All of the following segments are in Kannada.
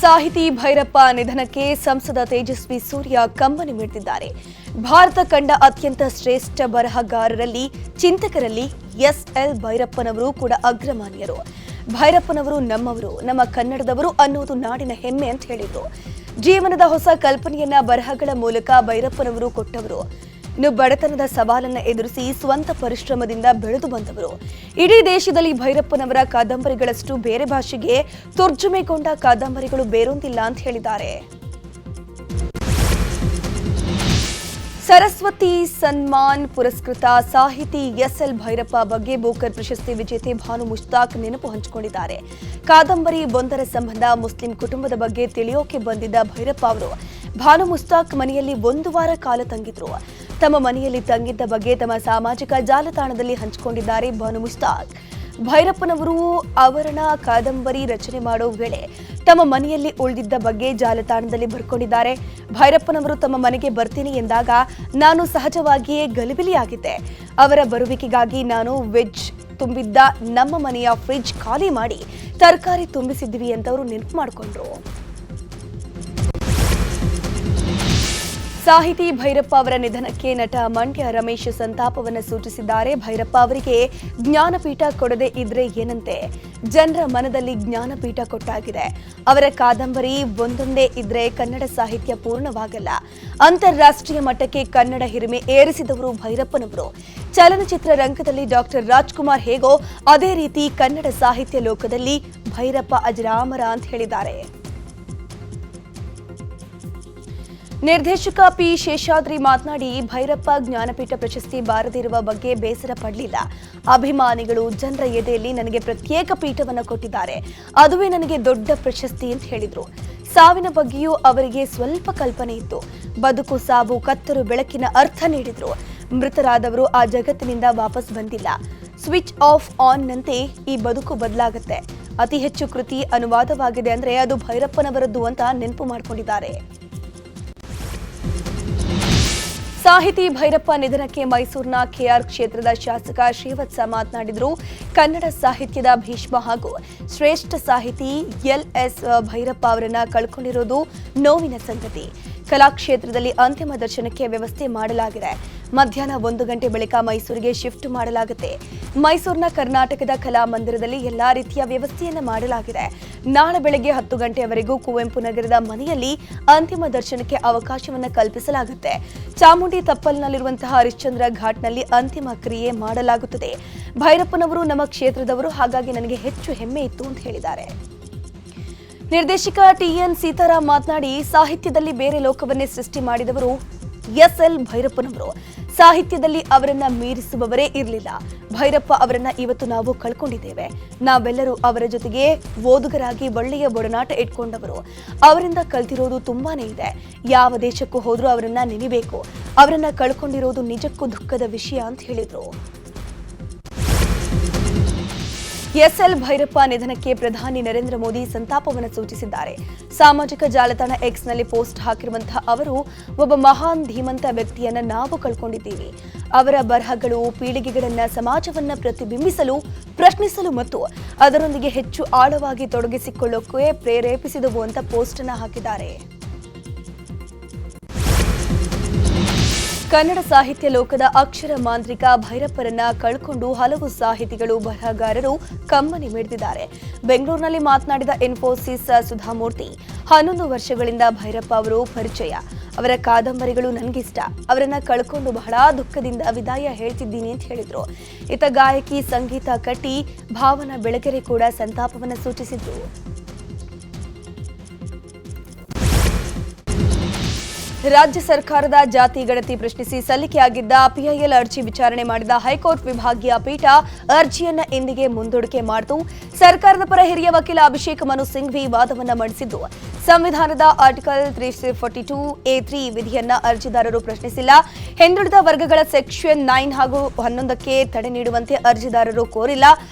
ಸಾಹಿತಿ ಭೈರಪ್ಪ ನಿಧನಕ್ಕೆ ಸಂಸದ ತೇಜಸ್ವಿ ಸೂರ್ಯ ಕಂಬನಿ ಮಿಡಿದಿದ್ದಾರೆ. ಭಾರತ ಕಂಡ ಅತ್ಯಂತ ಶ್ರೇಷ್ಠ ಬರಹಗಾರರಲ್ಲಿ, ಚಿಂತಕರಲ್ಲಿ ಎಸ್ಎಲ್ ಭೈರಪ್ಪನವರು ಕೂಡ ಅಗ್ರಮಾನ್ಯರು. ಭೈರಪ್ಪನವರು ನಮ್ಮವರು, ನಮ್ಮ ಕನ್ನಡದವರು ಅನ್ನೋದು ನಾಡಿನ ಹೆಮ್ಮೆ ಅಂತ ಹೇಳಿದ್ರು. ಜೀವನದ ಹೊಸ ಕಲ್ಪನೆಯನ್ನ ಬರಹಗಳ ಮೂಲಕ ಭೈರಪ್ಪನವರು ಕೊಟ್ಟವರು. ಇನ್ನು ಬಡತನದ ಸವಾಲನ್ನು ಎದುರಿಸಿ ಸ್ವಂತ ಪರಿಶ್ರಮದಿಂದ ಬೆಳೆದು ಬಂದವರು. ಇಡೀ ದೇಶದಲ್ಲಿ ಭೈರಪ್ಪನವರ ಕಾದಂಬರಿಗಳಷ್ಟು ಬೇರೆ ಭಾಷೆಗೆ ತರ್ಜುಮೆಗೊಂಡ ಕಾದಂಬರಿಗಳು ಬೇರೊಂದಿಲ್ಲ ಅಂತ ಹೇಳಿದ್ದಾರೆ. ಸರಸ್ವತಿ ಸನ್ಮಾನ್ ಪುರಸ್ಕೃತ ಸಾಹಿತಿ ಎಸ್ಎಲ್ ಭೈರಪ್ಪ ಬಗ್ಗೆ ಬೋಕರ್ ಪ್ರಶಸ್ತಿ ವಿಜೇತೆ ಭಾನು ಮುಷ್ತಾಕ್ ನೆನಪು ಹಂಚಿಕೊಂಡಿದ್ದಾರೆ. ಕಾದಂಬರಿ ಒಂದರ ಸಂಬಂಧ ಮುಸ್ಲಿಂ ಕುಟುಂಬದ ಬಗ್ಗೆ ತಿಳಿಯೋಕೆ ಬಂದಿದ್ದ ಭೈರಪ್ಪ ಅವರು ಭಾನು ಮುಷ್ತಾಕ್ ಮನೆಯಲ್ಲಿ 1 ವಾರ ಕಾಲ ತಂಗಿದ್ರು. ತಮ್ಮ ಮನೆಯಲ್ಲಿ ತಂಗಿದ್ದ ಬಗ್ಗೆ ತಮ್ಮ ಸಾಮಾಜಿಕ ಜಾಲತಾಣದಲ್ಲಿ ಹಂಚಿಕೊಂಡಿದ್ದಾರೆ ಭಾನು ಮುಷ್ತಾಕ್. ಭೈರಪ್ಪನವರು ಅವರನ್ನ ಕಾದಂಬರಿ ರಚನೆ ಮಾಡೋ ವೇಳೆ ತಮ್ಮ ಮನೆಯಲ್ಲಿ ಉಳಿದಿದ್ದ ಬಗ್ಗೆ ಜಾಲತಾಣದಲ್ಲಿ ಬರ್ಕೊಂಡಿದ್ದಾರೆ. ಭೈರಪ್ಪನವರು ತಮ್ಮ ಮನೆಗೆ ಬರ್ತೀನಿ ಎಂದಾಗ ನಾನು ಸಹಜವಾಗಿಯೇ ಗಲಿಬಿಲಿಯಾಗಿದ್ದೆ. ಅವರ ಬರುವಿಕೆಗಾಗಿ ನಾನು ವೆಜ್ ತುಂಬಿದ್ದ ನಮ್ಮ ಮನೆಯ ಫ್ರಿಡ್ಜ್ ಖಾಲಿ ಮಾಡಿ ತರಕಾರಿ ತುಂಬಿಸಿದ್ವಿ ಅಂತ ಅವರು ನೆನಪು ಮಾಡಿಕೊಂಡ್ರು. ಸಾಹಿತಿ ಭೈರಪ್ಪ ಅವರ ನಿಧನಕ್ಕೆ ನಟ ಮಂಡ್ಯ ರಮೇಶ್ ಸಂತಾಪವನ್ನು ಸೂಚಿಸಿದ್ದಾರೆ. ಭೈರಪ್ಪ ಅವರಿಗೆ ಜ್ಞಾನಪೀಠ ಕೊಡದೆ ಇದ್ರೆ ಏನಂತೆ, ಜನರ ಮನದಲ್ಲಿ ಜ್ಞಾನಪೀಠ ಕೊಟ್ಟಾಗಿದೆ. ಅವರ ಕಾದಂಬರಿ ಒಂದೊಂದೇ ಇದ್ರೆ ಕನ್ನಡ ಸಾಹಿತ್ಯ ಪೂರ್ಣವಾಗಲ್ಲ. ಅಂತಾರಾಷ್ಟ್ರೀಯ ಮಟ್ಟಕ್ಕೆ ಕನ್ನಡ ಹಿರಿಮೆ ಏರಿಸಿದವರು ಭೈರಪ್ಪನವರು. ಚಲನಚಿತ್ರ ರಂಗದಲ್ಲಿ ಡಾಕ್ಟರ್ ರಾಜ್ಕುಮಾರ್ ಹೇಗೋ ಅದೇ ರೀತಿ ಕನ್ನಡ ಸಾಹಿತ್ಯ ಲೋಕದಲ್ಲಿ ಭೈರಪ್ಪ ಅಜರಾಮರ ಅಂತ ಹೇಳಿದ್ದಾರೆ. ನಿರ್ದೇಶಕ ಪಿ ಶೇಷಾದ್ರಿ ಮಾತನಾಡಿ, ಭೈರಪ್ಪ ಜ್ಞಾನಪೀಠ ಪ್ರಶಸ್ತಿ ಬಾರದಿರುವ ಬಗ್ಗೆ ಬೇಸರ ಪಡಲಿಲ್ಲ. ಅಭಿಮಾನಿಗಳು ಜನರ ಎದೆಯಲ್ಲಿ ನನಗೆ ಪ್ರತ್ಯೇಕ ಪೀಠವನ್ನು ಕೊಟ್ಟಿದ್ದಾರೆ. ಅದುವೇ ನನಗೆ ದೊಡ್ಡ ಪ್ರಶಸ್ತಿ ಅಂತ ಹೇಳಿದ್ರು. ಸಾವಿನ ಬಗ್ಗೆಯೂ ಅವರಿಗೆ ಸ್ವಲ್ಪ ಕಲ್ಪನೆ ಇತ್ತು. ಬದುಕು ಸಾವು ಕತ್ತರು ಬೆಳಕಿನ ಅರ್ಥ ನೀಡಿದ್ರು. ಮೃತರಾದವರು ಆ ಜಗತ್ತಿನಿಂದ ವಾಪಸ್ ಬಂದಿಲ್ಲ. ಸ್ವಿಚ್ ಆಫ್ ಆನ್ ನಂತೆ ಈ ಬದುಕು ಬದಲಾಗುತ್ತೆ. ಅತಿ ಹೆಚ್ಚು ಕೃತಿ ಅನುವಾದವಾಗಿದೆ ಅಂದ್ರೆ ಅದು ಭೈರಪ್ಪನವರದ್ದು ಅಂತ ನೆನಪು ಮಾಡಿಕೊಂಡಿದ್ದಾರೆ. ಸಾಹಿತಿ ಭೈರಪ್ಪ ನಿಧನಕ್ಕೆ ಮೈಸೂರಿನ ಕೆಆರ್ ಕ್ಷೇತ್ರದ ಶಾಸಕ ಶ್ರೀವತ್ಸ ಮಾತನಾಡಿದರು. ಕನ್ನಡ ಸಾಹಿತ್ಯದ ಭೀಷ್ಮ ಹಾಗೂ ಶ್ರೇಷ್ಠ ಸಾಹಿತಿ ಎಲ್ಎಸ್ ಭೈರಪ್ಪ ಅವರನ್ನ ಕಳ್ಕೊಂಡಿರೋದು ನೋವಿನ ಸಂಗತಿ. ಕಲಾಕ್ಷೇತ್ರದಲ್ಲಿ ಅಂತಿಮ ದರ್ಶನಕ್ಕೆ ವ್ಯವಸ್ಥೆ ಮಾಡಲಾಗಿದೆ. ಮಧ್ಯಾಹ್ನ 1 ಗಂಟೆ ಬಳಿಕ ಮೈಸೂರಿಗೆ ಶಿಫ್ಟ್ ಮಾಡಲಾಗುತ್ತೆ. ಮೈಸೂರಿನ ಕರ್ನಾಟಕದ ಕಲಾ ಮಂದಿರದಲ್ಲಿ ಎಲ್ಲಾ ರೀತಿಯ ವ್ಯವಸ್ಥೆಯನ್ನು ಮಾಡಲಾಗಿದೆ. ನಾಳೆ ಬೆಳಗ್ಗೆ 10 ಗಂಟೆಯವರೆಗೂ ಕುವೆಂಪು ನಗರದ ಮನೆಯಲ್ಲಿ ಅಂತಿಮ ದರ್ಶನಕ್ಕೆ ಅವಕಾಶವನ್ನು ಕಲ್ಪಿಸಲಾಗುತ್ತೆ. ಚಾಮುಂಡಿ ತಪ್ಪಲಿನಲ್ಲಿರುವಂತಹ ಹರಿಶ್ಚಂದ್ರ ಘಾಟ್ನಲ್ಲಿ ಅಂತಿಮ ಕ್ರಿಯೆ ಮಾಡಲಾಗುತ್ತದೆ. ಭೈರಪ್ಪನವರು ನಮ್ಮ ಕ್ಷೇತ್ರದವರು, ಹಾಗಾಗಿ ನನಗೆ ಹೆಚ್ಚು ಹೆಮ್ಮೆ ಇತ್ತು ಅಂತ ಹೇಳಿದ್ದಾರೆ. ನಿರ್ದೇಶಕ ಟಿಎನ್ ಸೀತಾರಾಮ್ ಮಾತನಾಡಿ, ಸಾಹಿತ್ಯದಲ್ಲಿ ಬೇರೆ ಲೋಕವನ್ನೇ ಸೃಷ್ಟಿ ಮಾಡಿದವರು ಎಸ್ಎಲ್ ಭೈರಪ್ಪನವರು. ಸಾಹಿತ್ಯದಲ್ಲಿ ಅವರನ್ನ ಮೀರಿಸುವವರೇ ಇರಲಿಲ್ಲ. ಭೈರಪ್ಪ ಅವರನ್ನ ಇವತ್ತು ನಾವು ಕಳ್ಕೊಂಡಿದ್ದೇವೆ. ನಾವೆಲ್ಲರೂ ಅವರ ಜೊತೆಗೆ ಓದುಗರಾಗಿ ಒಳ್ಳೆಯ ಒಡನಾಟ ಇಟ್ಕೊಂಡವರು. ಅವರಿಂದ ಕಲ್ತಿರೋದು ತುಂಬಾನೇ ಇದೆ. ಯಾವ ದೇಶಕ್ಕೂ ಹೋದ್ರೂ ಅವರನ್ನ ನೆನೆಬೇಕು. ಅವರನ್ನ ಕಳ್ಕೊಂಡಿರೋದು ನಿಜಕ್ಕೂ ದುಃಖದ ವಿಷಯ ಅಂತ ಹೇಳಿದ್ರು. ಎಸ್ಎಲ್ ಭೈರಪ್ಪ ನಿಧನಕ್ಕೆ ಪ್ರಧಾನಿ ನರೇಂದ್ರ ಮೋದಿ ಸಂತಾಪವನ್ನು ಸೂಚಿಸಿದ್ದಾರೆ. ಸಾಮಾಜಿಕ ಜಾಲತಾಣ ಎಕ್ಸ್ನಲ್ಲಿ ಪೋಸ್ಟ್ ಹಾಕಿರುವಂತಹ ಅವರು, ಒಬ್ಬ ಮಹಾನ್ ಧೀಮಂತ ವ್ಯಕ್ತಿಯನ್ನ ನಾವು ಕಳ್ಕೊಂಡಿದ್ದೀವಿ. ಅವರ ಬರಹಗಳು ಪೀಳಿಗೆಗಳನ್ನ ಸಮಾಜವನ್ನ ಪ್ರತಿಬಿಂಬಿಸಲು, ಪ್ರಶ್ನಿಸಲು ಮತ್ತು ಅದರೊಂದಿಗೆ ಹೆಚ್ಚು ಆಳವಾಗಿ ತೊಡಗಿಸಿಕೊಳ್ಳೋಕೆ ಪ್ರೇರೇಪಿಸಿದವು ಅಂತ ಪೋಸ್ಟ್ ಅನ್ನು ಹಾಕಿದ್ದಾರೆ. ಕನ್ನಡ ಸಾಹಿತ್ಯ ಲೋಕದ ಅಕ್ಷರ ಮಾಂತ್ರಿಕ ಭೈರಪ್ಪರನ್ನ ಕಳ್ಕೊಂಡು ಹಲವು ಸಾಹಿತಿಗಳು, ಬರಹಗಾರರು ಕಂಬನಿ ಮಿಡಿದಿದ್ದಾರೆ. ಬೆಂಗಳೂರಿನಲ್ಲಿ ಮಾತನಾಡಿದ ಇನ್ಫೋಸಿಸ್ ಸುಧಾಮೂರ್ತಿ, 11 ವರ್ಷಗಳಿಂದ ಭೈರಪ್ಪ ಅವರು ಪರಿಚಯ. ಅವರ ಕಾದಂಬರಿಗಳು ನನಗಿಷ್ಟ. ಅವರನ್ನ ಕಳ್ಕೊಂಡು ಬಹಳ ದುಃಖದಿಂದ ವಿದಾಯ ಹೇಳ್ತಿದ್ದೀನಿ ಅಂತ ಹೇಳಿದ್ರು. ಇತ ಗಾಯಕಿ ಸಂಗೀತ ಕಟ್ಟಿ, ಭಾವನಾ ಬೆಳಗೆರೆ ಕೂಡ ಸಂತಾಪವನ್ನು ಸೂಚಿಸಿದ್ರು. ರಾಜ್ಯ ಸರ್ಕಾರದ ಜಾತಿ ಗಣತಿ ಪ್ರಶ್ನಿಸಿ ಸಲ್ಲಿಕೆಯಾಗಿದ್ದ ಪಿಐಎಲ್ ಅರ್ಜಿ ವಿಚಾರಣೆ ಮಾಡಿದ ಹೈಕೋರ್ಟ್ ವಿಭಾಗೀಯ ಪೀಠ ಅರ್ಜಿಯನ್ನ ಇಂದಿಗೆ ಮುಂದೂಡಿಕೆ ಮಾಡಿತು. ಸರ್ಕಾರದ ಪರ ಹಿರಿಯ ವಕೀಲ ಅಭಿಷೇಕ್ ಮನು ಸಿಂಘ್ವಿ ವಾದವನ್ನ ಮಂಡಿಸಿದ್ದು, ಸಂವಿಧಾನದ ಆರ್ಟಿಕಲ್ 342A3 ವಿಧಿಯನ್ನ ಅರ್ಜಿದಾರರು ಪ್ರಶ್ನಿಸಿಲ್ಲ. ಹಿಂದುಳಿದ ವರ್ಗಗಳ ಸೆಕ್ಷನ್ 9 ಹಾಗೂ 11ಕ್ಕೆ ತಡೆ ನೀಡುವಂತೆ ಅರ್ಜಿದಾರರು ಕೋರಿಲ್ಲ.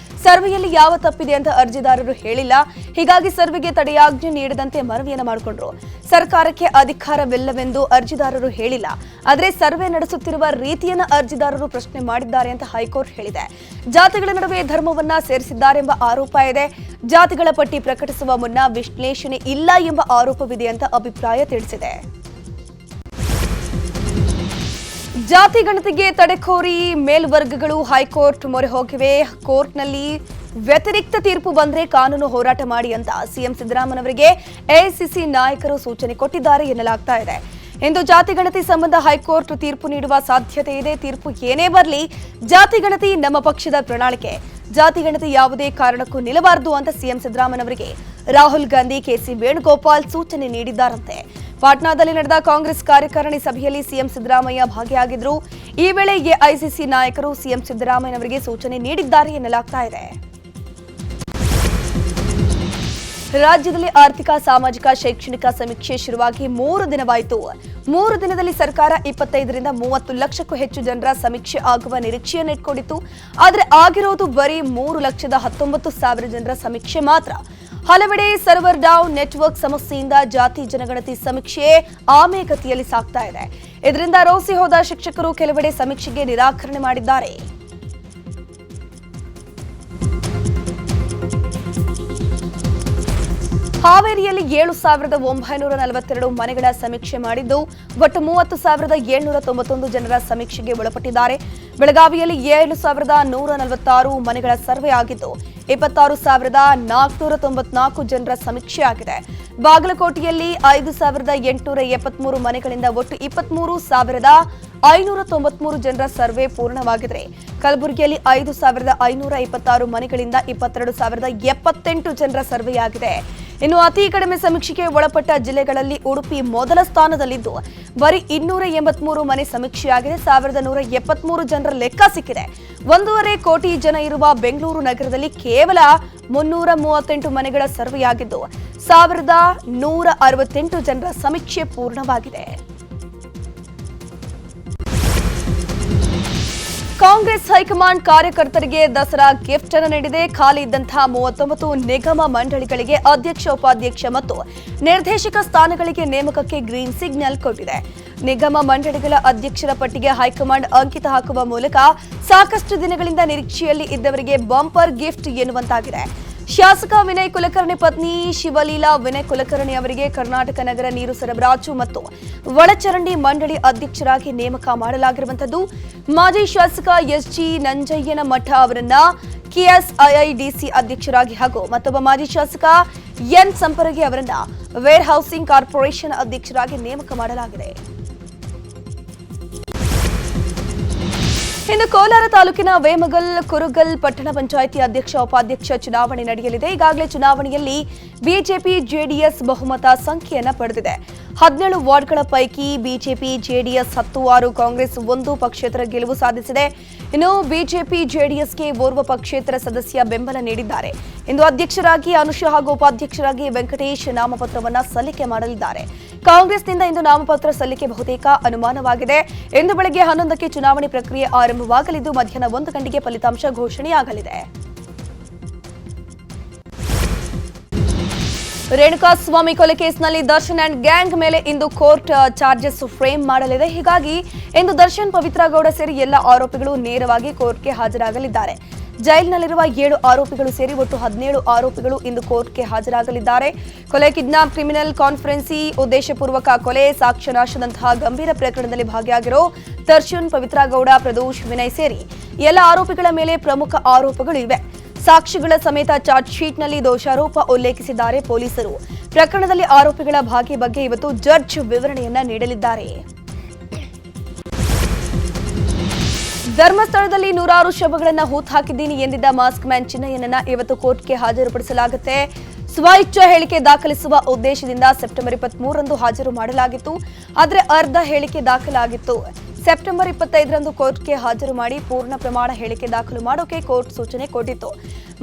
ಸರ್ವೆಯಲ್ಲಿ ಯಾವ ತಪ್ಪಿದೆ ಅಂತ ಅರ್ಜಿದಾರರು ಹೇಳಿಲ್ಲ. ಹೀಗಾಗಿ ಸರ್ವೆಗೆ ತಡೆಯಾಜ್ಞೆ ನೀಡದಂತೆ ಮನವಿಯನ್ನು ಮಾಡಿಕೊಂಡ್ರು. ಸರ್ಕಾರಕ್ಕೆ ಅಧಿಕಾರವಿಲ್ಲವೆಂದು ಅರ್ಜಿದಾರರು ಹೇಳಿಲ್ಲ. ಆದರೆ ಸರ್ವೆ ನಡೆಸುತ್ತಿರುವ ರೀತಿಯನ್ನ ಅರ್ಜಿದಾರರು ಪ್ರಶ್ನೆ ಮಾಡಿದ್ದಾರೆ ಅಂತ ಹೈಕೋರ್ಟ್ ಹೇಳಿದೆ. ಜಾತಿಗಳ ನಡುವೆ ಧರ್ಮವನ್ನ ಸೇರಿಸಿದ್ದಾರೆಂಬ ಆರೋಪ ಇದೆ. ಜಾತಿಗಳ ಪಟ್ಟಿ ಪ್ರಕಟಿಸುವ ಮುನ್ನ ವಿಶ್ಲೇಷಣೆ ಇಲ್ಲ ಎಂಬ ಆರೋಪವಿದೆ ಅಂತ ಅಭಿಪ್ರಾಯ ತಿಳಿಸಿದೆ. ಜಾತಿ ಗಣತಿಗೆ ತಡೆ ಕೋರಿ ಮೇಲ್ವರ್ಗಗಳು ಹೈಕೋರ್ಟ್ ಮೊರೆ ಹೋಗಿವೆ. ಕೋರ್ಟ್ನಲ್ಲಿ ವ್ಯತಿರಿಕ್ತ ತೀರ್ಪು ಬಂದ್ರೆ ಕಾನೂನು ಹೋರಾಟ ಮಾಡಿ ಅಂತ ಸಿಎಂ ಸಿದ್ದರಾಮಯ್ಯನವರಿಗೆ ಎಐಸಿಸಿ ನಾಯಕರು ಸೂಚನೆ ಕೊಟ್ಟಿದ್ದಾರೆ ಎನ್ನಲಾಗ್ತಾ ಇದೆ. ಇಂದು ಜಾತಿ ಗಣತಿ ಸಂಬಂಧ ಹೈಕೋರ್ಟ್ ತೀರ್ಪು ನೀಡುವ ಸಾಧ್ಯತೆ ಇದೆ. ತೀರ್ಪು ಏನೇ ಬರಲಿ, ಜಾತಿ ಗಣತಿ ನಮ್ಮ ಪಕ್ಷದ ಪ್ರಣಾಳಿಕೆ. ಜಾತಿ ಗಣತಿ ಯಾವುದೇ ಕಾರಣಕ್ಕೂ ನಿಲ್ಲಬಾರದು ಅಂತ ಸಿಎಂ ಸಿದ್ದರಾಮಯ್ಯನವರಿಗೆ ರಾಹುಲ್ ಗಾಂಧಿ, ಕೆಸಿ ವೇಣುಗೋಪಾಲ್ ಸೂಚನೆ ನೀಡಿದ್ದಾರಂತೆ. ಪಾಟ್ನಾದಲ್ಲಿ ನಡೆದ ಕಾಂಗ್ರೆಸ್ ಕಾರ್ಯಕಾರಿಣಿ ಸಭೆಯಲ್ಲಿ ಸಿಎಂ ಸಿದ್ದರಾಮಯ್ಯ ಭಾಗಿಯಾಗಿದ್ರು. ಈ ವೇಳೆ ಎಐಸಿಸಿ ನಾಯಕರು ಸಿಎಂ ಸಿದ್ದರಾಮಯ್ಯನವರಿಗೆ ಸೂಚನೆ ನೀಡಿದ್ದಾರೆ ಎನ್ನಲಾಗ್ತಾ ಇದೆ. ರಾಜ್ಯದಲ್ಲಿ ಆರ್ಥಿಕ, ಸಾಮಾಜಿಕ, ಶೈಕ್ಷಣಿಕ ಸಮೀಕ್ಷೆ ಶುರುವಾಗಿ 3 ದಿನವಾಯಿತು. 3 ದಿನದಲ್ಲಿ ಸರ್ಕಾರ 25ರಿಂದ 30 ಲಕ್ಷಕ್ಕೂ ಹೆಚ್ಚು ಜನರ ಸಮೀಕ್ಷೆ ಆಗುವ ನಿರೀಕ್ಷೆಯನ್ನು ಇಟ್ಕೊಂಡಿತ್ತು. ಆದರೆ ಆಗಿರೋದು ಬರೀ 3,19,000 ಜನರ ಸಮೀಕ್ಷೆ ಮಾತ್ರ. ಹಲವೆಡೆ ಸರ್ವರ್ ಡೌನ್, ನೆಟ್ವರ್ಕ್ ಸಮಸ್ಯೆಯಿಂದ ಜಾತಿ ಜನಗಣತಿ ಸಮೀಕ್ಷೆ ಆಮೆಗತಿಯಲ್ಲಿ ಸಾಗ್ತಾ ಇದೆ. ಇದರಿಂದ ರೋಸಿ ಹೋದ ಶಿಕ್ಷಕರು ಕೆಲವೆಡೆ ಸಮೀಕ್ಷೆಗೆ ನಿರಾಕರಣೆ ಮಾಡಿದ್ದಾರೆ. ಹಾವೇರಿಯಲ್ಲಿ 7,942 ಮನೆಗಳ ಸಮೀಕ್ಷೆ ಮಾಡಿದ್ದು ಒಟ್ಟು 30,791 ಜನರ ಸಮೀಕ್ಷೆಗೆ ಒಳಪಟ್ಟಿದ್ದಾರೆ. ಬೆಳಗಾವಿಯಲ್ಲಿ 7,146 ಮನೆಗಳ ಸರ್ವೆ ಆಗಿದ್ದು 26,494 ಜನರ ಸಮೀಕ್ಷೆ ಆಗಿದೆ. ಬಾಗಲಕೋಟೆಯಲ್ಲಿ 5,873 ಮನೆಗಳಿಂದ ಒಟ್ಟು 23,593 ಜನರ ಸರ್ವೆ ಪೂರ್ಣವಾಗಿದೆ. ಕಲಬುರಗಿಯಲ್ಲಿ 5,526 ಮನೆಗಳಿಂದ 22,078 ಜನರ ಸರ್ವೆಯಾಗಿದೆ. ಇನ್ನು ಅತಿ ಕಡಿಮೆ ಸಮೀಕ್ಷೆಗೆ ಒಳಪಟ್ಟ ಜಿಲ್ಲೆಗಳಲ್ಲಿ ಉಡುಪಿ ಮೊದಲ ಸ್ಥಾನದಲ್ಲಿದ್ದು ಬರೀ 283 ಮನೆ ಸಮೀಕ್ಷೆಯಾಗಿದೆ. 1,173 ಜನರ ಲೆಕ್ಕ ಸಿಕ್ಕಿದೆ. 1.5 ಕೋಟಿ ಜನ ಇರುವ ಬೆಂಗಳೂರು ನಗರದಲ್ಲಿ ಕೇವಲ 338 ಮನೆಗಳ ಸರ್ವೆಯಾಗಿದ್ದು 1,168 ಜನರ ಸಮೀಕ್ಷೆ ಪೂರ್ಣವಾಗಿದೆ. ಕಾಂಗ್ರೆಸ್ ಹೈಕಮಾಂಡ್ ಕಾರ್ಯಕರ್ತರಿಗೆ ದಸರಾ ಗಿಫ್ಟ್ ಅನ್ನು ನೀಡಿದೆ. ಖಾಲಿ ಇದ್ದಂತಹ 39 ನಿಗಮ ಮಂಡಳಿಗಳಿಗೆ ಅಧ್ಯಕ್ಷ, ಉಪಾಧ್ಯಕ್ಷ ಮತ್ತು ನಿರ್ದೇಶಕ ಸ್ಥಾನಗಳಿಗೆ ನೇಮಕಕ್ಕೆ ಗ್ರೀನ್ ಸಿಗ್ನಲ್ ಕೊಟ್ಟಿದೆ. ನಿಗಮ ಮಂಡಳಿಗಳ ಅಧ್ಯಕ್ಷರ ಪಟ್ಟಿಗೆ ಹೈಕಮಾಂಡ್ ಅಂಕಿತ ಹಾಕುವ ಮೂಲಕ ಸಾಕಷ್ಟು ದಿನಗಳಿಂದ ನಿರೀಕ್ಷೆಯಲ್ಲಿ ಇದ್ದವರಿಗೆ ಬಂಪರ್ ಗಿಫ್ಟ್ ಎನ್ನುವಂತಾಗಿದೆ. ಶಾಸಕ ವಿನಯ್ ಕುಲಕರ್ಣಿ ಪತ್ನಿ ಶಿವಲೀಲಾ ವಿನಯ್ ಕುಲಕರ್ಣಿ ಅವರಿಗೆ ಕರ್ನಾಟಕ ನಗರ ನೀರು ಸರಬರಾಜು ಮತ್ತು ಒಳಚರಂಡಿ ಮಂಡಳಿ ಅಧ್ಯಕ್ಷರಾಗಿ ನೇಮಕ ಮಾಡಲಾಗಿರುವಂತದ್ದು. ಮಾಜಿ ಶಾಸಕ ಎಸ್ಜಿ ನಂಜಯ್ಯನಮಠ ಅವರನ್ನ ಕೆಎಸ್ಐಐಡಿಸಿ ಅಧ್ಯಕ್ಷರಾಗಿ ಹಾಗೂ ಮತ್ತೊಬ್ಬ ಮಾಜಿ ಶಾಸಕ ಎನ್ ಸಂಪರಗಿ ಅವರನ್ನ ವೇರ್ ಹೌಸಿಂಗ್ ಕಾರ್ಪೊರೇಷನ್ ಅಧ್ಯಕ್ಷರಾಗಿ ನೇಮಕ ಮಾಡಲಾಗಿದೆ. ಇನ್ನು ಕೋಲಾರ ತಾಲೂಕಿನ ವೇಮಗಲ್, ಕುರುಗಲ್ ಪಟ್ಟಣ ಪಂಚಾಯಿತಿ ಅಧ್ಯಕ್ಷ, ಉಪಾಧ್ಯಕ್ಷ ಚುನಾವಣೆ ನಡೆಯಲಿದೆ. ಈಗಾಗಲೇ ಚುನಾವಣೆಯಲ್ಲಿ ಬಿಜೆಪಿ, ಜೆಡಿಎಸ್ ಬಹುಮತ ಸಂಖ್ಯೆಯನ್ನು ಪಡೆದಿದೆ. 17 ವಾರ್ಡ್ಗಳ ಪೈಕಿ ಬಿಜೆಪಿ, ಜೆಡಿಎಸ್ 10, 6, ಕಾಂಗ್ರೆಸ್ 1 ಪಕ್ಷೇತರ ಗೆಲುವು ಸಾಧಿಸಿದೆ. ಇನ್ನು ಬಿಜೆಪಿ, ಜೆಡಿಎಸ್ಗೆ ಓರ್ವ ಪಕ್ಷೇತರ ಸದಸ್ಯ ಬೆಂಬಲ ನೀಡಿದ್ದಾರೆ. ಇಂದು ಅಧ್ಯಕ್ಷರಾಗಿ ಅನುಷಾ ಹಾಗೂ ಉಪಾಧ್ಯಕ್ಷರಾಗಿ ವೆಂಕಟೇಶ್ ನಾಮಪತ್ರವನ್ನ ಸಲ್ಲಿಕೆ ಮಾಡಲಿದ್ದಾರೆ. ಕಾಂಗ್ರೆಸ್ನಿಂದ ಇಂದು ನಾಮಪತ್ರ ಸಲ್ಲಿಕೆ ಬಹುತೇಕ ಅನುಮಾನವಾಗಿದೆ. ಇಂದು ಬೆಳಗ್ಗೆ 11ಕ್ಕೆ ಚುನಾವಣೆ ಪ್ರಕ್ರಿಯೆ ಆರಂಭವಾಗಲಿದ್ದು ಮಧ್ಯಾಹ್ನ 1 ಗಂಟೆಗೆ ಫಲಿತಾಂಶ ಘೋಷಣೆಯಾಗಲಿದೆ. ರೇಣುಕಾಸ್ವಾಮಿ ಕೊಲೆ ಕೇಸ್ನಲ್ಲಿ ದರ್ಶನ್ ಅಂಡ್ ಗ್ಯಾಂಗ್ ಮೇಲೆ ಇಂದು ಕೋರ್ಟ್ ಚಾರ್ಜಸ್ ಫ್ರೇಮ್ ಮಾಡಲಿದೆ. ಹೀಗಾಗಿ ಇಂದು ದರ್ಶನ್, ಪವಿತ್ರ ಗೌಡ ಸೇರಿ ಎಲ್ಲ ಆರೋಪಿಗಳು ನೇರವಾಗಿ ಕೋರ್ಟ್ಗೆ ಹಾಜರಾಗಲಿದ್ದಾರೆ. ಜೈಲಿನಲ್ಲಿರುವ 7 ಆರೋಪಿಗಳು ಸೇರಿ ಒಟ್ಟು 17 ಆರೋಪಿಗಳು ಇಂದು ಕೋರ್ಟ್ಗೆ ಹಾಜರಾಗಲಿದ್ದಾರೆ. ಕೊಲೆ, ಕಿಡ್ನಾಪ್, ಕ್ರಿಮಿನಲ್ ಕಾನ್ಫರೆನ್ಸಿ, ಉದ್ದೇಶಪೂರ್ವಕ ಕೊಲೆ, ಸಾಕ್ಷ್ಯನಾಶದಂತಹ ಗಂಭೀರ ಪ್ರಕರಣದಲ್ಲಿ ಭಾಗಿಯಾಗಿರೋ ದರ್ಶನ್, ಪವಿತ್ರ ಗೌಡ, ಪ್ರದೋಷ್, ವಿನಯ್ ಸೇರಿ ಎಲ್ಲ ಆರೋಪಿಗಳ ಮೇಲೆ ಪ್ರಮುಖ ಆರೋಪಗಳು ಇವೆ. ಸಾಕ್ಷಿಗಳ ಸಮೇತ ಚಾರ್ಜ್ ಶೀಟ್ನಲ್ಲಿ ದೋಷಾರೋಪ ಉಲ್ಲೇಖಿಸಿದ್ದಾರೆ ಪೊಲೀಸರು. ಪ್ರಕರಣದಲ್ಲಿ ಆರೋಪಿಗಳ ಭಾಗಿ ಬಗ್ಗೆ ಇವತ್ತು ಜಡ್ಜ್ ವಿವರಣೆಯನ್ನ ನೀಡಲಿದ್ದಾರೆ. ಧರ್ಮಸ್ಥಳದಲ್ಲಿ 100 ಶವಗಳನ್ನು ಹೂತು ಹಾಕಿದ್ದೀನಿ ಎಂದಿದ್ದ ಮಾಸ್ಕ್ ಮ್ಯಾನ್ ಚಿನ್ನಯ್ಯನನ್ನ ಇವತ್ತು ಕೋರ್ಟ್ಗೆ ಹಾಜರುಪಡಿಸಲಾಗುತ್ತೆ. ಸ್ವಇಚ್ಛಾ ಹೇಳಿಕೆ ದಾಖಲಿಸುವ ಉದ್ದೇಶದಿಂದ ಸೆಪ್ಟೆಂಬರ್ 23ರಂದು ಹಾಜರು ಮಾಡಲಾಗಿತ್ತು. ಆದರೆ ಅರ್ಧ ಹೇಳಿಕೆ ದಾಖಲಾಗಿತ್ತು. ಸೆಪ್ಟೆಂಬರ್ 25ರಂದು ಕೋರ್ಟ್ಗೆ ಹಾಜರು ಮಾಡಿ ಪೂರ್ಣ ಪ್ರಮಾಣ ಹೇಳಿಕೆ ದಾಖಲು ಮಾಡೋಕೆ ಕೋರ್ಟ್ ಸೂಚನೆ ಕೊಟ್ಟಿತ್ತು.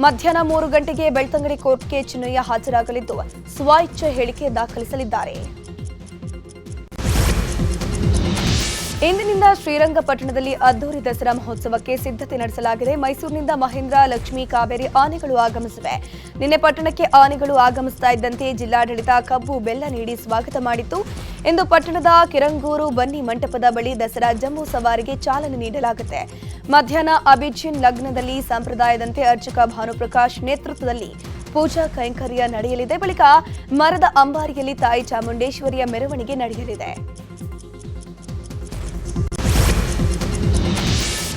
ಮಧ್ಯಾಹ್ನ 3 ಗಂಟೆಗೆ ಬೆಳ್ತಂಗಡಿ ಕೋರ್ಟ್ಗೆ ಚಿನ್ನಯ್ಯ ಹಾಜರಾಗಲಿದ್ದು ಸ್ವಇಚ್ಛಾ ಹೇಳಿಕೆ ದಾಖಲಿಸಲಿದ್ದಾರೆ. ಇಂದಿನಿಂದ ಶ್ರೀರಂಗಪಟ್ಟಣದಲ್ಲಿ ಅದ್ದೂರಿ ದಸರಾ ಮಹೋತ್ಸವಕ್ಕೆ ಸಿದ್ಧತೆ ನಡೆಸಲಾಗಿದೆ. ಮೈಸೂರಿನಿಂದ ಮಹೇಂದ್ರ, ಲಕ್ಷ್ಮೀ, ಕಾವೇರಿ ಆನೆಗಳು ಆಗಮಿಸಿವೆ. ನಿನ್ನೆ ಪಟ್ಟಣಕ್ಕೆ ಆನೆಗಳು ಆಗಮಿಸ್ತಾ ಇದ್ದಂತೆ ಜಿಲ್ಲಾಡಳಿತ ಕಬ್ಬು ಬೆಲ್ಲ ನೀಡಿ ಸ್ವಾಗತ ಮಾಡಿತ್ತು. ಇಂದು ಪಟ್ಟಣದ ಕಿರಂಗೂರು ಬನ್ನಿ ಮಂಟಪದ ಬಳಿ ದಸರಾ ಜಂಬೂ ಸವಾರಿಗೆ ಚಾಲನೆ ನೀಡಲಾಗುತ್ತೆ. ಮಧ್ಯಾಹ್ನ ಅಭಿಜಿನ್ ಲಗ್ನದಲ್ಲಿ ಸಂಪ್ರದಾಯದಂತೆ ಅರ್ಚಕ ಭಾನುಪ್ರಕಾಶ್ ನೇತೃತ್ವದಲ್ಲಿ ಪೂಜಾ ಕೈಂಕರ್ಯ ನಡೆಯಲಿದೆ. ಬಳಿಕ ಮರದ ಅಂಬಾರಿಯಲ್ಲಿ ತಾಯಿ ಚಾಮುಂಡೇಶ್ವರಿಯ ಮೆರವಣಿಗೆ ನಡೆಯಲಿದೆ.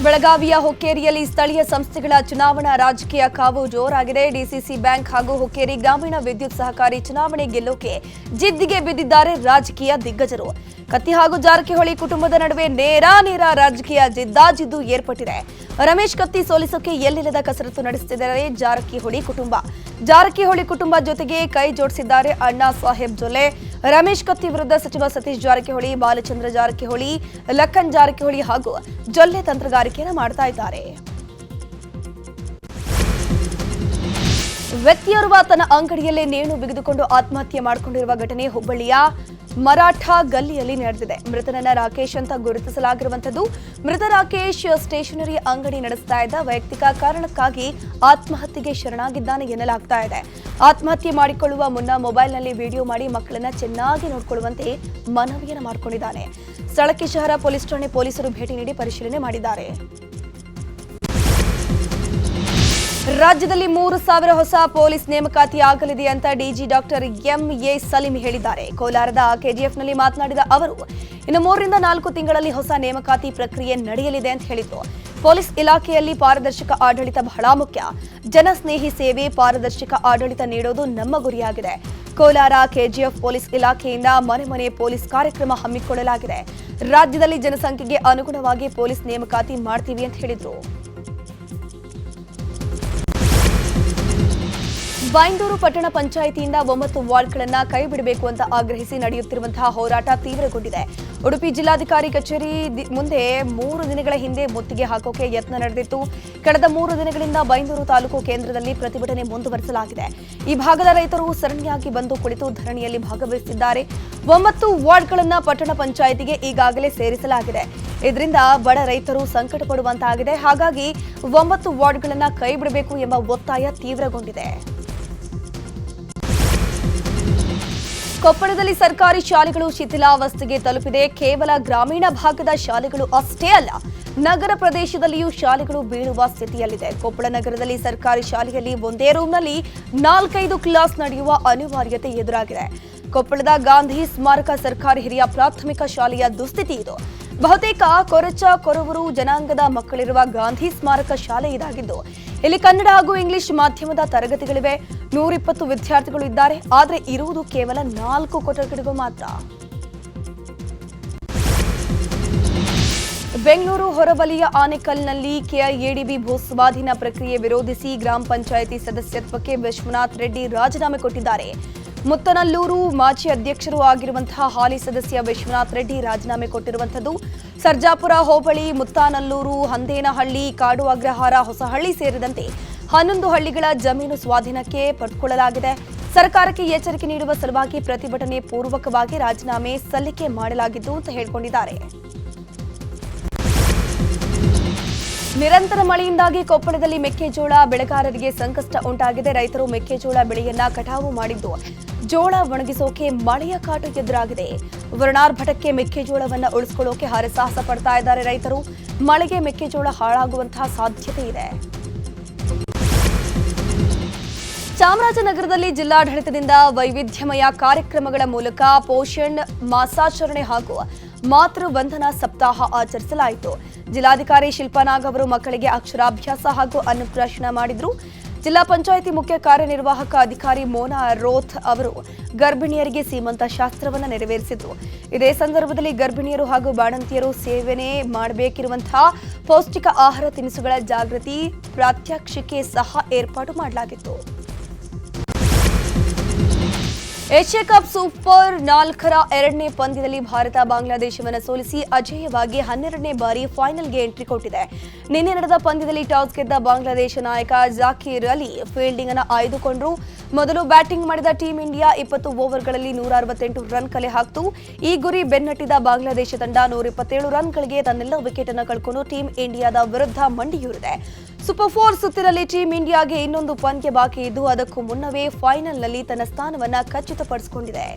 ಬೆಳಗಾವಿಯ ಹುಕ್ಕೇರಿಯಲ್ಲಿ ಸ್ಥಳೀಯ ಸಂಸ್ಥೆಗಳ ಚುನಾವಣಾ ರಾಜಕೀಯ ಕಾವು ಜೋರಾಗಿದೆ. ಡಿಸಿಸಿ ಬ್ಯಾಂಕ್ ಹಾಗೂ ಹುಕ್ಕೇರಿ ಗ್ರಾಮೀಣ ವಿದ್ಯುತ್ ಸಹಕಾರಿ ಚುನಾವಣೆ ಗೆಲ್ಲೋಕೆ ಜಿದ್ದಿಗೆ ಬಿದ್ದಿದ್ದಾರೆ ರಾಜಕೀಯ ದಿಗ್ಗಜರು. ಕತ್ತಿ ಹಾಗೂ ಜಾರಕಿಹೊಳಿ ಕುಟುಂಬದ ನಡುವೆ ನೇರ ರಾಜಕೀಯ ಜಿದ್ದಾಜಿದ್ದು ಏರ್ಪಟ್ಟಿದೆ. ರಮೇಶ್ ಕತ್ತಿ ಸೋಲಿಸೋಕೆ ಎಲ್ಲಿಲ್ಲದ ಕಸರತ್ತು ನಡೆಸುತ್ತಿದ್ದಾರೆ ಜಾರಕಿಹೊಳಿ ಕುಟುಂಬ ಜೊತೆಗೆ ಕೈ ಜೋಡಿಸಿದ್ದಾರೆ ಅಣ್ಣಾ ಸಾಹೇಬ್ ಜೊಲ್ಲೆ. ರಮೇಶ್ ಕತ್ತಿ ವಿರುದ್ಧ ಸಚಿವ ಸತೀಶ್ ಜಾರಕಿಹೊಳಿ, ಬಾಲಚಂದ್ರ ಜಾರಕಿಹೊಳಿ, ಲಖನ್ ಜಾರಕಿಹೊಳಿ ಹಾಗೂ ಜೊಲ್ಲೆ ತಂತ್ರಗಾರಿಕೆಯನ್ನು ಮಾಡ್ತಾ ಇದ್ದಾರೆ. ವ್ಯಕ್ತಿಯೋರ್ವ ತನ್ನ ಅಂಗಡಿಯಲ್ಲೇ ನೇಣು ಬಿಗಿದುಕೊಂಡು ಆತ್ಮಹತ್ಯೆ ಮಾಡಿಕೊಂಡಿರುವ ಘಟನೆ ಹುಬ್ಬಳ್ಳಿಯ ಮರಾಠ ಗಲ್ಲಿಯಲ್ಲಿ ನಡೆದಿದೆ. ಮೃತನನ್ನ ರಾಕೇಶ್ ಅಂತ ಗುರುತಿಸಲಾಗಿರುವಂತದ್ದು. ಮೃತ ರಾಕೇಶ್ ಸ್ಟೇಷನರಿ ಅಂಗಡಿ ನಡೆಸ್ತಾ ಇದ್ದ. ವೈಯಕ್ತಿಕ ಕಾರಣಕ್ಕಾಗಿ ಆತ್ಮಹತ್ಯೆಗೆ ಶರಣಾಗಿದ್ದಾನೆ ಎನ್ನಲಾಗ್ತಾ ಇದೆ. ಆತ್ಮಹತ್ಯೆ ಮಾಡಿಕೊಳ್ಳುವ ಮುನ್ನ ಮೊಬೈಲ್ನಲ್ಲಿ ವಿಡಿಯೋ ಮಾಡಿ ಮಕ್ಕಳನ್ನ ಚೆನ್ನಾಗಿ ನೋಡಿಕೊಳ್ಳುವಂತೆ ಮನವಿಯನ್ನು ಮಾಡಿಕೊಂಡಿದ್ದಾನೆ. ಸ್ಥಳಕ್ಕೆ ಶಹರ ಪೊಲೀಸ್ ಠಾಣೆ ಪೊಲೀಸರು ಭೇಟಿ ನೀಡಿ ಪರಿಶೀಲನೆ ಮಾಡಿದ್ದಾರೆ. ರಾಜ್ಯದಲ್ಲಿ 3,000 ಹೊಸ ಪೊಲೀಸ್ ನೇಮಕಾತಿ ಆಗಲಿದೆ ಅಂತ ಡಿಜಿ ಡಾಕ್ಟರ್ ಎಂಎ ಸಲೀಂ ಹೇಳಿದ್ದಾರೆ. ಕೋಲಾರದ ಕೆಜಿಎಫ್ನಲ್ಲಿ ಮಾತನಾಡಿದ ಅವರು, ಇನ್ನು 3 ರಿಂದ 4 ತಿಂಗಳಲ್ಲಿ ಹೊಸ ನೇಮಕಾತಿ ಪ್ರಕ್ರಿಯೆ ನಡೆಯಲಿದೆ ಅಂತ ಹೇಳಿದರು. ಪೊಲೀಸ್ ಇಲಾಖೆಯಲ್ಲಿ ಪಾರದರ್ಶಕ ಆಡಳಿತ ಬಹಳ ಮುಖ್ಯ. ಜನಸ್ನೇಹಿ ಸೇವೆ, ಪಾರದರ್ಶಕ ಆಡಳಿತ ನೀಡೋದು ನಮ್ಮ ಗುರಿಯಾಗಿದೆ. ಕೋಲಾರ ಕೆಜಿಎಫ್ ಪೊಲೀಸ್ ಇಲಾಖೆಯಿಂದ ಮನೆ ಮನೆ ಪೊಲೀಸ್ ಕಾರ್ಯಕ್ರಮ ಹಮ್ಮಿಕೊಳ್ಳಲಾಗಿದೆ. ರಾಜ್ಯದಲ್ಲಿ ಜನಸಂಖ್ಯೆಗೆ ಅನುಗುಣವಾಗಿ ಪೊಲೀಸ್ ನೇಮಕಾತಿ ಮಾಡ್ತೀವಿ ಅಂತ ಹೇಳಿದರು. ಬೈಂದೂರು ಪಟ್ಟಣ ಪಂಚಾಯಿತಿಯಿಂದ 9 ವಾರ್ಡ್ಗಳನ್ನು ಕೈಬಿಡಬೇಕು ಅಂತ ಆಗ್ರಹಿಸಿ ನಡೆಯುತ್ತಿರುವಂತಹ ಹೋರಾಟ ತೀವ್ರಗೊಂಡಿದೆ. ಉಡುಪಿ ಜಿಲ್ಲಾಧಿಕಾರಿ ಕಚೇರಿ ಮುಂದೆ 3 ದಿನಗಳ ಹಿಂದೆ ಮುತ್ತಿಗೆ ಹಾಕೋಕೆ ಯತ್ನ ನಡೆದಿತ್ತು. ಕಳೆದ 3 ದಿನಗಳಿಂದ ಬೈಂದೂರು ತಾಲೂಕು ಕೇಂದ್ರದಲ್ಲಿ ಪ್ರತಿಭಟನೆ ಮುಂದುವರಿಸಲಾಗಿದೆ. ಈ ಭಾಗದ ರೈತರು ಸರಣಿಯಾಗಿ ಬಂದು ಕುಳಿತು ಧರಣಿಯಲ್ಲಿ ಭಾಗವಹಿಸಿದ್ದಾರೆ. 9 ವಾರ್ಡ್ಗಳನ್ನು ಪಟ್ಟಣ ಪಂಚಾಯಿತಿಗೆ ಈಗಾಗಲೇ ಸೇರಿಸಲಾಗಿದೆ. ಇದರಿಂದ ಬಡ ರೈತರು ಸಂಕಟ ಪಡುವಂತಾಗಿದೆ. ಹಾಗಾಗಿ 9 ವಾರ್ಡ್ಗಳನ್ನು ಕೈಬಿಡಬೇಕು ಎಂಬ ಒತ್ತಾಯ ತೀವ್ರಗೊಂಡಿದೆ. ಕೊಪ್ಪಳದಲ್ಲಿ ಸರ್ಕಾರಿ ಶಾಲೆಗಳು ಶಿಥಿಲಾವಸ್ಥೆಗೆ ತಲುಪಿದೆ. ಕೇವಲ ಗ್ರಾಮೀಣ ಭಾಗದ ಶಾಲೆಗಳು ಅಷ್ಟೇ ಅಲ್ಲ, ನಗರ ಪ್ರದೇಶದಲ್ಲಿಯೂ ಶಾಲೆಗಳು ಬೀಳುವ ಸ್ಥಿತಿಯಲ್ಲಿದೆ. ಕೊಪ್ಪಳ ನಗರದಲ್ಲಿ ಸರ್ಕಾರಿ ಶಾಲೆಯಲ್ಲಿ ಒಂದೇ ರೂಮ್ನಲ್ಲಿ 4-5 ಕ್ಲಾಸ್ ನಡೆಯುವ ಅನಿವಾರ್ಯತೆ ಎದುರಾಗಿದೆ. ಕೊಪ್ಪಳದ ಗಾಂಧಿ ಸ್ಮಾರಕ ಸರ್ಕಾರಿ ಹಿರಿಯ ಪ್ರಾಥಮಿಕ ಶಾಲೆಯ ದುಸ್ಥಿತಿ ಇದು. ಬಹುತೇಕ ಕೊರಚ-ಕೊರವರು ಜನಾಂಗದ ಮಕ್ಕಳಿರುವ ಗಾಂಧಿ ಸ್ಮಾರಕ ಶಾಲೆ ಇದಾಗಿದ್ದು, ಇಲ್ಲಿ ಕನ್ನಡ ಹಾಗೂ ಇಂಗ್ಲಿಷ್ ಮಾಧ್ಯಮದ ತರಗತಿಗಳಿವೆ. 120 ವಿದ್ಯಾರ್ಥಿಗಳು ಇದ್ದಾರೆ. ಆದರೆ ಇರುವುದು ಕೇವಲ 4 ಕೊಠಡಿಗಳು ಮಾತ್ರ. ಬೆಂಗಳೂರು ಹೊರವಲಯ ಆನೇಕಲ್ನಲ್ಲಿ ಕೆಐಎಡಿಬಿ ಭೂ ಸ್ವಾಧೀನ ಪ್ರಕ್ರಿಯೆ ವಿರೋಧಿಸಿ ಗ್ರಾಮ ಪಂಚಾಯಿತಿ ಸದಸ್ಯತ್ವಕ್ಕೆ ವಿಶ್ವನಾಥ್ ರೆಡ್ಡಿ ರಾಜೀನಾಮೆ ಕೊಟ್ಟಿದ್ದಾರೆ. ಮುತ್ತನಲ್ಲೂರು ಮಾಜಿ ಅಧ್ಯಕ್ಷರು ಆಗಿರುವಂತಹ ಹಾಲಿ ಸದಸ್ಯ ವಿಶ್ವನಾಥ್ ರೆಡ್ಡಿ ರಾಜೀನಾಮೆ ಕೊಟ್ಟಿರುವಂಥದ್ದು. ಸರ್ಜಾಪುರ ಹೋಬಳಿ, ಮುತ್ತಾನಲ್ಲೂರು, ಹಂದೇನಹಳ್ಳಿ, ಕಾಡು ಅಗ್ರಹಾರ, ಹೊಸಹಳ್ಳಿ ಸೇರಿದಂತೆ 11 ಹಳ್ಳಿಗಳ ಜಮೀನು ಸ್ವಾಧೀನಕ್ಕೆ ಪಡೆದುಕೊಳ್ಳಲಾಗಿದೆ. ಸರ್ಕಾರಕ್ಕೆ ಎಚ್ಚರಿಕೆ ನೀಡುವ ಸಲುವಾಗಿ ಪ್ರತಿಭಟನೆ ಪೂರ್ವಕವಾಗಿ ರಾಜೀನಾಮೆ ಸಲ್ಲಿಕೆ ಮಾಡಲಾಗಿದ್ದು ಅಂತ ಹೇಳಿಕೊಂಡಿದ್ದಾರೆ. ನಿರಂತರ ಮಳೆಯಿಂದಾಗಿ ಕೊಪ್ಪಳದಲ್ಲಿ ಮೆಕ್ಕೆಜೋಳ ಬೆಳೆಗಾರರಿಗೆ ಸಂಕಷ್ಟ ಉಂಟಾಗಿದೆ. ರೈತರು ಮೆಕ್ಕೆಜೋಳ ಬೆಳೆಯನ್ನ ಕಟಾವು ಮಾಡಿದ್ದು ಜೋಳ ಒಣಗಿಸೋಕೆ ಮಳೆಯ ಕಾಟ ಎದುರಾಗಿದೆ. ವರ್ಣಾರ್ಭಟಕ್ಕೆ ಮೆಕ್ಕೆಜೋಳವನ್ನು ಉಳಿಸಿಕೊಳ್ಳೋಕೆ ಹರಸಾಹಸ ಪಡ್ತಾ ಇದ್ದಾರೆ ರೈತರು. ಮಳೆಗೆ ಮೆಕ್ಕೆಜೋಳ ಹಾಳಾಗುವಂತಹ ಸಾಧ್ಯತೆ ಇದೆ. ಚಾಮರಾಜನಗರದಲ್ಲಿ ಜಿಲ್ಲಾಡಳಿತದಿಂದ ವೈವಿಧ್ಯಮಯ ಕಾರ್ಯಕ್ರಮಗಳ ಮೂಲಕ ಪೋಷಣ್ ಮಾಸಾಚರಣೆ ಹಾಗೂ ಮಾತೃ ವಂದನಾ ಸಪ್ತಾಹ ಆಚರಿಸಲಾಯಿತು. ಜಿಲ್ಲಾಧಿಕಾರಿ ಶಿಲ್ಪಾನಾಗ್ ಅವರು ಮಕ್ಕಳಿಗೆ ಅಕ್ಷರಾಭ್ಯಾಸ ಹಾಗೂ ಅನ್ನಪ್ರಾಶನ ಮಾಡಿದ್ರು. ಜಿಲ್ಲಾ ಪಂಚಾಯಿತಿ ಮುಖ್ಯ ಕಾರ್ಯನಿರ್ವಾಹಕ ಅಧಿಕಾರಿ ಮೋನಾ ರೋಥ್ ಅವರು ಗರ್ಭಿಣಿಯರಿಗೆ ಸೀಮಂತ ಶಾಸ್ತ್ರವನ್ನು ನೆರವೇರಿಸಿದ್ರು. ಇದೇ ಸಂದರ್ಭದಲ್ಲಿ ಗರ್ಭಿಣಿಯರು ಹಾಗೂ ಬಾಣಂತಿಯರು ಸೇವನೆ ಮಾಡಬೇಕಿರುವಂತಹ ಪೌಷ್ಟಿಕ ಆಹಾರ ತಿನಿಸುಗಳ ಜಾಗೃತಿ ಪ್ರಾತ್ಯಕ್ಷಿಕೆ ಸಹ ಏರ್ಪಾಡು ಮಾಡಲಾಗಿತ್ತು. ಏಷ್ಯಾ ಕಪ್ ಸೂಪರ್ 4ರ 2ನೇ ಪಂದ್ಯದಲ್ಲಿ ಭಾರತ ಬಾಂಗ್ಲಾದೇಶವನ್ನು ಸೋಲಿಸಿ ಅಜೇಯವಾಗಿ 12ನೇ ಬಾರಿ ಫೈನಲ್ಗೆ ಎಂಟ್ರಿ ಕೊಟ್ಟಿದೆ. ನಿನ್ನೆ ನಡೆದ ಪಂದ್ಯದಲ್ಲಿ ಟಾಸ್ ಗೆದ್ದ ಬಾಂಗ್ಲಾದೇಶ ನಾಯಕ ಜಾಕೀರ್ ಅಲಿ ಫೀಲ್ಡಿಂಗ್ ಅನ್ನು ಆಯ್ದುಕೊಂಡರು. ಮೊದಲು ಬ್ಯಾಟಿಂಗ್ ಮಾಡಿದ ಟೀಂ ಇಂಡಿಯಾ 20 ಓವರ್ಗಳಲ್ಲಿ 168 ರನ್ ಕಲೆ ಹಾಕಿತು. ಈ ಗುರಿ ಬೆನ್ನಟ್ಟಿದ ಬಾಂಗ್ಲಾದೇಶ ತಂಡ 127 ರನ್ಗಳಿಗೆ ತನ್ನೆಲ್ಲ ವಿಕೆಟ್ ಅನ್ನು ಕಳ್ಕೊಂಡು ಟೀಂ ಇಂಡಿಯಾದ ವಿರುದ್ಧ ಮಂಡಿಯೂರಿದೆ. ಸೂಪರ್ 4 ಸುತ್ತಿನಲ್ಲಿ ಟೀಂ ಇಂಡಿಯಾಗೆ ಇನ್ನೊಂದು ಪಂದ್ಯ ಬಾಕಿ ಇದ್ದು ಅದಕ್ಕೂ ಮುನ್ನವೇ ಫೈನಲ್ನಲ್ಲಿ ತನ್ನ ಸ್ಥಾನವನ್ನು ಖಚಿತಪಡಿಸಿಕೊಂಡಿದೆ.